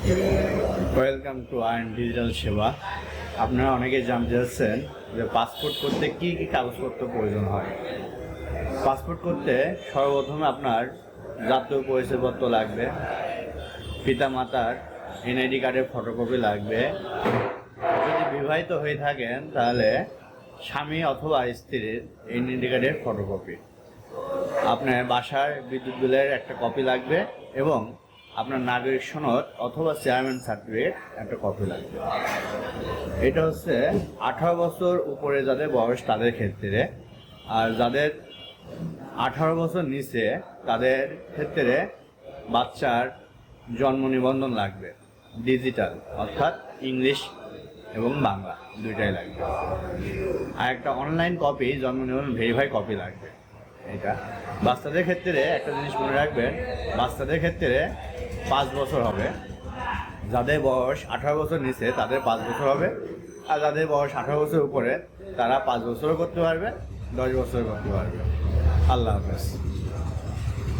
Welcome to আইন digital সেবা। আপনারা অনেকেই জানতে চাচ্ছেন যে পাসপোর্ট করতে কী কী কাগজপত্র প্রয়োজন হয়। পাসপোর্ট করতে সর্বপ্রথমে আপনার জাতীয় পরিচয়পত্র লাগবে, পিতামাতার এনআইডি কার্ডের ফটোকপি লাগবে। যদি বিবাহিত হয়ে থাকেন তাহলে স্বামী অথবা স্ত্রীর এনআইডি কার্ডের ফটোকপি, আপনার বাসার বিদ্যুৎ বিলের একটা কপি লাগবে এবং আপনার নাগরিক সনদ অথবা চেয়ারম্যান সার্টিফিকেট একটা কপি লাগবে। এটা হচ্ছে 18 বছর উপরে যাদের বয়স তাদের ক্ষেত্রে, আর যাদের 18 বছর নিচে তাদের ক্ষেত্রে বাচ্চার জন্ম নিবন্ধন লাগবে, ডিজিটাল অর্থাৎ ইংলিশ এবং বাংলা দুইটাই লাগবে। আর একটা অনলাইন কপি জন্ম নিবন্ধন ভেরিফাই কপি লাগবে। এটা বাচ্চাদের ক্ষেত্রে একটা জিনিস মনে রাখবেন, বাচ্চাদের ক্ষেত্রে 5 বছর হবে, যাদের বয়স 18 বছর নিচে তাদের 5 বছর হবে, আর যাদের বয়স 18 বছর উপরে তারা 5 বছরও করতে পারবে, 10 বছরও করতে পারবে। আল্লাহ হাফেজ।